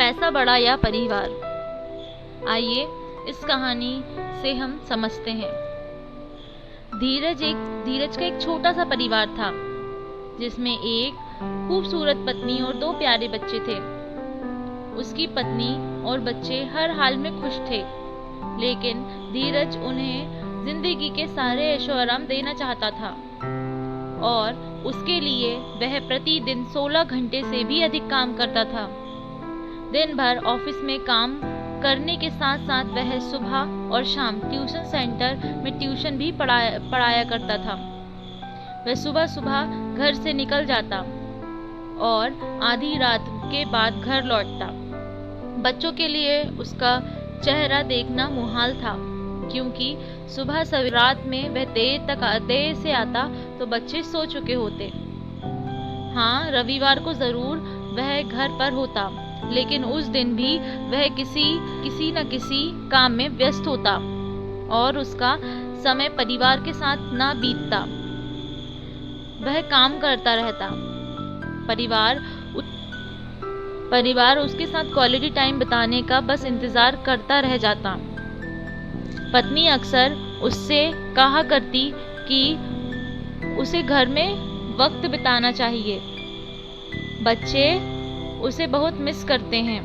पैसा बड़ा या परिवार? आइए इस कहानी से हम समझते हैं। धीरज का एक छोटा सा परिवार था, जिसमें एक खूबसूरत पत्नी और 2 प्यारे बच्चे थे। उसकी पत्नी और बच्चे हर हाल में खुश थे, लेकिन धीरज उन्हें जिंदगी के सारे ऐशो आराम देना चाहता था और उसके लिए वह प्रतिदिन 16 घंटे से भी अधिक काम करता था। दिन भर ऑफिस में काम करने के साथ साथ वह सुबह और शाम ट्यूशन सेंटर में ट्यूशन भी पढ़ाया करता था। वह सुबह सुबह घर से निकल जाता और आधी रात के बाद घर लौटता। बच्चों के लिए उसका चेहरा देखना मुहाल था, क्योंकि सुबह से रात में वह देर से आता तो बच्चे सो चुके होते। हाँ, रविवार को जरूर वह घर पर होता, लेकिन उस दिन भी वह किसी न किसी काम में व्यस्त होता और उसका समय परिवार के साथ ना बीतता। वह काम करता रहता। परिवार उसके साथ क्वालिटी टाइम बिताने का बस इंतजार करता रह जाता। पत्नी अक्सर उससे कहा करती कि उसे घर में वक्त बिताना चाहिए। बच्चे उसे बहुत मिस करते हैं।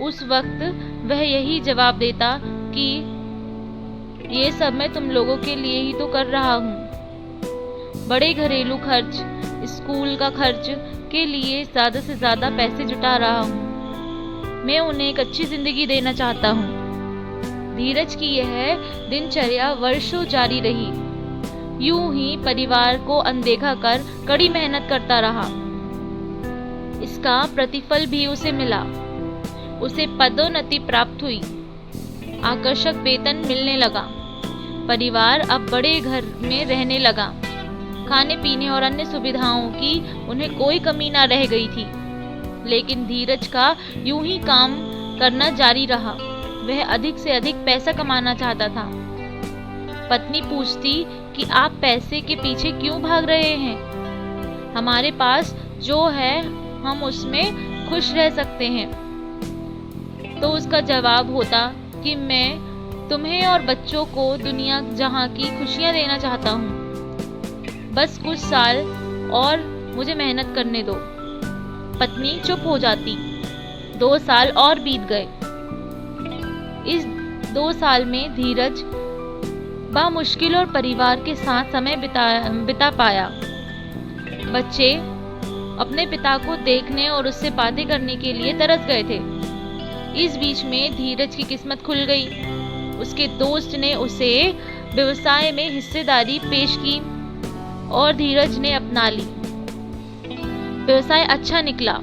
उस वक्त वह यही जवाब देता कि ये सब मैं तुम लोगों के लिए ही तो कर रहा हूँ। बड़े घरेलू खर्च, स्कूल का खर्च के लिए ज़्यादा से ज़्यादा पैसे जुटा रहा हूँ। मैं उन्हें एक अच्छी जिंदगी देना चाहता हूँ। धीरज की यह दिनचर्या वर्षों जारी रही। यूं ही परिवार को अनदेखा कर कड़ी मेहनत करता रहा। इसका प्रतिफल भी उसे मिला। उसे पदोन्नति प्राप्त हुई, आकर्षक वेतन मिलने लगा। परिवार अब बड़े घर में रहने लगा। खाने पीने और अन्य सुविधाओं की उन्हें कोई कमी ना रह गई थी। लेकिन धीरज का यूं ही काम करना जारी रहा। वह अधिक से अधिक पैसा कमाना चाहता था। पत्नी पूछती कि आप पैसे के पीछे क्यों भाग रहे हैं? हमारे पास जो है हम उसमें खुश रह सकते हैं। तो उसका जवाब होता कि मैं तुम्हें और बच्चों को दुनिया जहां की खुशियां देना चाहता हूँ। बस कुछ साल और मुझे मेहनत करने दो। पत्नी चुप हो जाती। 2 साल और बीत गए। इस 2 साल में धीरज बामुश्किल और परिवार के साथ समय बिता पाया। बच्चे अपने पिता को देखने और उससे बातें करने के लिए तरस गए थे। इस बीच में धीरज की किस्मत खुल गई। उसके दोस्त ने उसे व्यवसाय में हिस्सेदारी पेश की और धीरज ने अपना ली। व्यवसाय अच्छा निकला।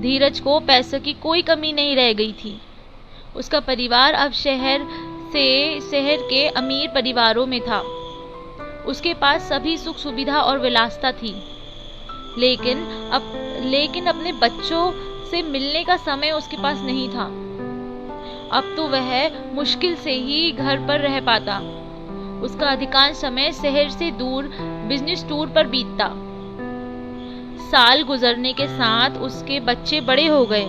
धीरज को पैसों की कोई कमी नहीं रह गई थी। उसका परिवार अब शहर के अमीर परिवारों में था। उसके पास सभी सुख सुविधा और विलासिता थी, लेकिन अपने बच्चों से मिलने का समय उसके पास नहीं था। अब तो वह मुश्किल से ही घर पर रह पाता। उसका अधिकांश समय शहर से दूर बिजनेस टूर पर बीतता। साल गुजरने के साथ उसके बच्चे बड़े हो गए।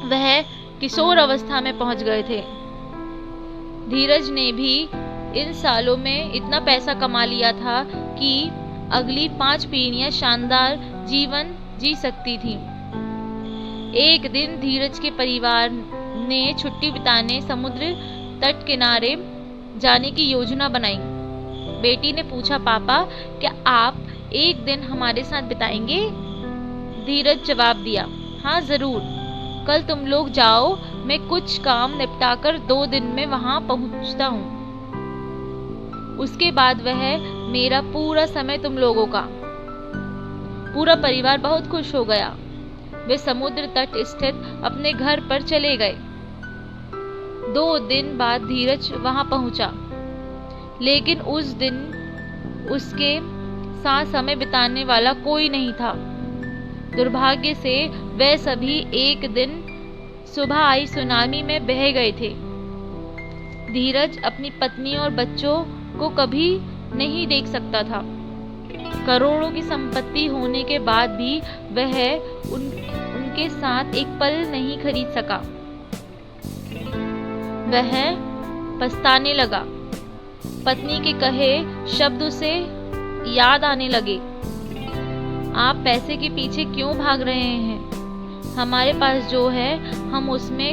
वह किशोर अवस्था में पहुंच गए थे। धीरज ने भी इन सालों में इतना पैसा कमा लिया था कि अगली 5 पीढ़ियां शानदार जीवन जी सकती थी। एक दिन धीरज के परिवार ने छुट्टी बिताने समुद्र तट किनारे जाने की योजना बनाई। बेटी ने पूछा, पापा क्या आप एक दिन हमारे साथ बिताएंगे? धीरज जवाब दिया, हाँ जरूर, कल तुम लोग जाओ, मैं कुछ काम निपटाकर 2 दिन में वहां पहुंचता हूँ। उसके बाद वह मेरा पूरा समय तुम लोगों का। पूरा परिवार बहुत खुश हो गया। वे समुद्र तट स्थित अपने घर पर चले गए। 2 दिन बाद धीरज वहां पहुंचा, लेकिन उस दिन उसके साथ समय बिताने वाला कोई नहीं था। दुर्भाग्य से वे सभी एक दिन सुबह आई सुनामी में बह गए थे। धीरज अपनी पत्नी और बच्चों को कभी नहीं देख सकता था। करोड़ों की संपत्ति होने के बाद भी वह के साथ एक पल नहीं खरीद सका। वह पछताने लगा। पत्नी के कहे शब्द उसे याद आने लगे। आप पैसे के पीछे क्यों भाग रहे हैं? हमारे पास जो है हम उसमें